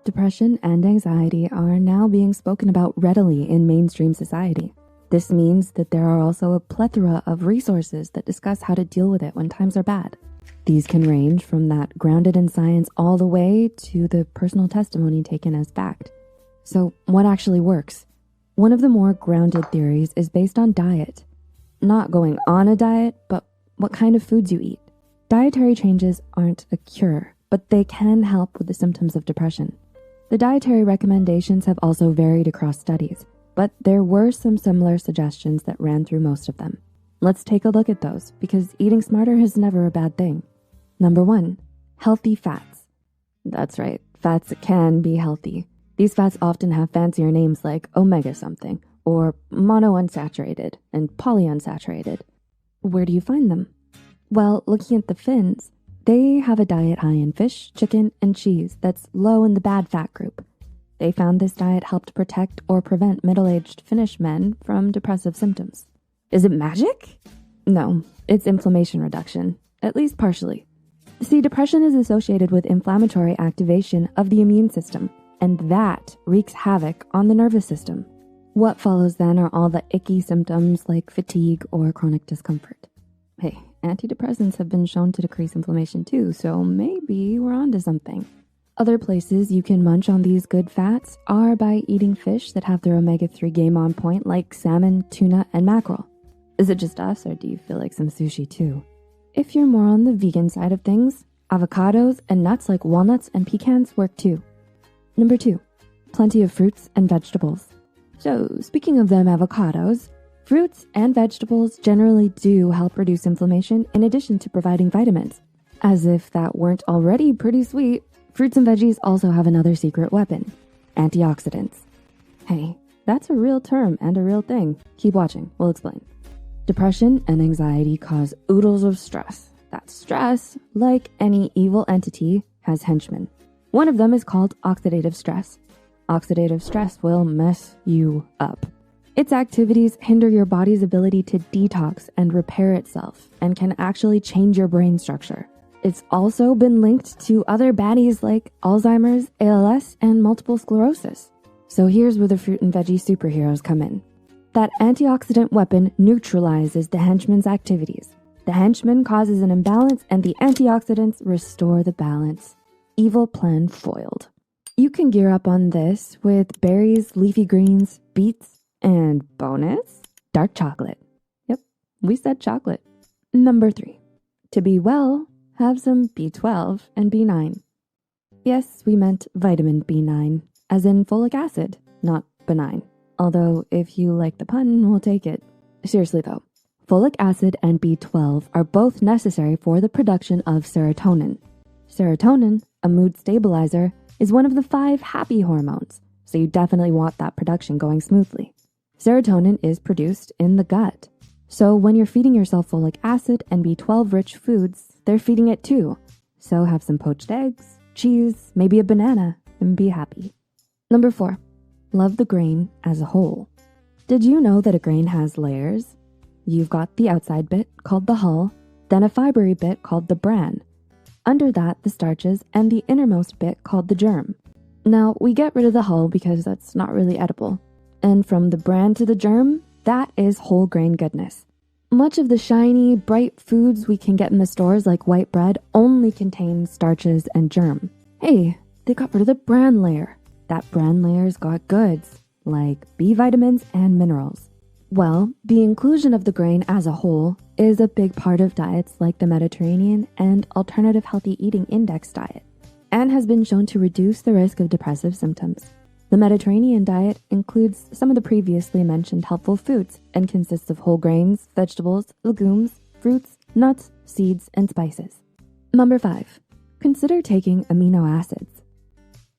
Depression and anxiety are now being spoken about readily in mainstream society. This means that there are also a plethora of resources that discuss how to deal with it when times are bad. These can range from that grounded in science all the way to the personal testimony taken as fact. So what actually works? One of the more grounded theories is based on diet. Not going on a diet, but what kind of foods you eat. Dietary changes aren't a cure, but they can help with the symptoms of depression. The dietary recommendations have also varied across studies, but there were some similar suggestions that ran through most of them. Let's take a look at those, because eating smarter is never a bad thing. Number 1, healthy fats. That's right, fats can be healthy. These fats often have fancier names like omega something, or monounsaturated and polyunsaturated. Where do you find them? Well, looking at the Finns, they have a diet high in fish, chicken, and cheese that's low in the bad fat group. They found this diet helped protect or prevent middle-aged Finnish men from depressive symptoms. Is it magic? No, it's inflammation reduction, at least partially. See, depression is associated with inflammatory activation of the immune system, and that wreaks havoc on the nervous system. What follows then are all the icky symptoms like fatigue or chronic discomfort. Hey, antidepressants have been shown to decrease inflammation too, so maybe we're onto something. Other places you can munch on these good fats are by eating fish that have their omega-3 game on point, like salmon, tuna, and mackerel. Is it just us, or do you feel like some sushi too? If you're more on the vegan side of things, avocados and nuts like walnuts and pecans work too. Number 2, plenty of fruits and vegetables. So speaking of them avocados, fruits and vegetables generally do help reduce inflammation in addition to providing vitamins. As if that weren't already pretty sweet, fruits and veggies also have another secret weapon, antioxidants. Hey, that's a real term and a real thing. Keep watching, we'll explain. Depression and anxiety cause oodles of stress. That stress, like any evil entity, has henchmen. One of them is called oxidative stress. Oxidative stress will mess you up. Its activities hinder your body's ability to detox and repair itself and can actually change your brain structure. It's also been linked to other baddies like Alzheimer's, ALS, and multiple sclerosis. So here's where the fruit and veggie superheroes come in. That antioxidant weapon neutralizes the henchman's activities. The henchman causes an imbalance and the antioxidants restore the balance. Evil plan foiled. You can gear up on this with berries, leafy greens, beets, and bonus, dark chocolate. Yep, we said chocolate. Number 3, to be well, have some B12 and B9. Yes, we meant vitamin B9, as in folic acid, not benign. Although, if you like the pun, we'll take it. Seriously though, folic acid and B12 are both necessary for the production of serotonin. Serotonin, a mood stabilizer, is one of the 5 happy hormones, so you definitely want that production going smoothly. Serotonin is produced in the gut. So when you're feeding yourself folic acid and B12-rich foods, they're feeding it too. So have some poached eggs, cheese, maybe a banana, and be happy. Number 4, love the grain as a whole. Did you know that a grain has layers? You've got the outside bit, called the hull, then a fibery bit called the bran. Under that, the starches, and the innermost bit called the germ. Now, we get rid of the hull because that's not really edible. And from the bran to the germ, that is whole grain goodness. Much of the shiny, bright foods we can get in the stores like white bread only contain starches and germ. Hey, they got rid of the bran layer. That bran layer's got goods, like B vitamins and minerals. Well, the inclusion of the grain as a whole is a big part of diets like the Mediterranean and Alternative Healthy Eating Index diet, and has been shown to reduce the risk of depressive symptoms. The Mediterranean diet includes some of the previously mentioned helpful foods and consists of whole grains, vegetables, legumes, fruits, nuts, seeds, and spices. Number 5, consider taking amino acids.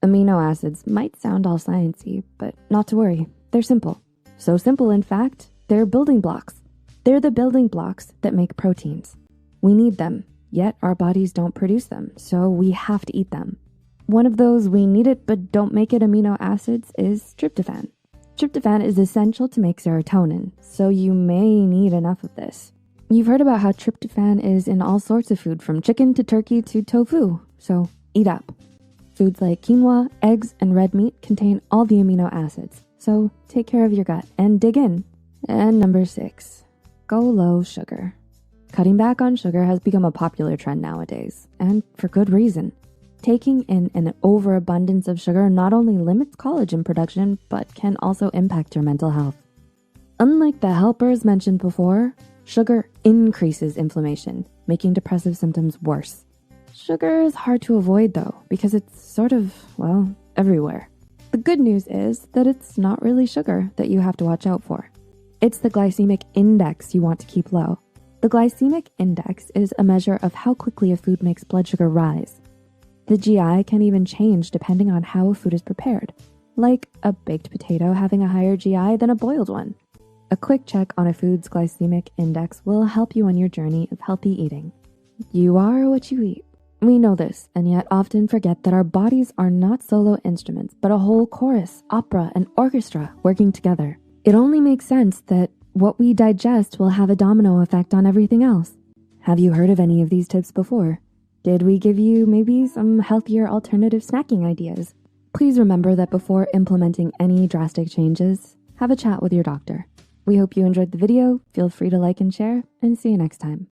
Amino acids might sound all sciencey, but not to worry, they're simple. So simple, in fact, they're building blocks. They're the building blocks that make proteins. We need them, yet our bodies don't produce them, so we have to eat them. One of those we need it but don't make it amino acids is tryptophan. Tryptophan is essential to make serotonin, so you may need enough of this. You've heard about how tryptophan is in all sorts of food, from chicken to turkey to tofu, so eat up. Foods like quinoa, eggs, and red meat contain all the amino acids, so take care of your gut and dig in. And number 6, go low sugar. Cutting back on sugar has become a popular trend nowadays, and for good reason. Taking in an overabundance of sugar not only limits collagen production, but can also impact your mental health. Unlike the helpers mentioned before, sugar increases inflammation, making depressive symptoms worse. Sugar is hard to avoid though, because it's sort of, well, everywhere. The good news is that it's not really sugar that you have to watch out for. It's the glycemic index you want to keep low. The glycemic index is a measure of how quickly a food makes blood sugar rise. The GI can even change depending on how a food is prepared, like a baked potato having a higher GI than a boiled one. A quick check on a food's glycemic index will help you on your journey of healthy eating. You are what you eat. We know this, and yet often forget that our bodies are not solo instruments, but a whole chorus, opera, and orchestra working together. It only makes sense that what we digest will have a domino effect on everything else. Have you heard of any of these tips before? Did we give you maybe some healthier alternative snacking ideas? Please remember that before implementing any drastic changes, have a chat with your doctor. We hope you enjoyed the video. Feel free to like and share, and see you next time.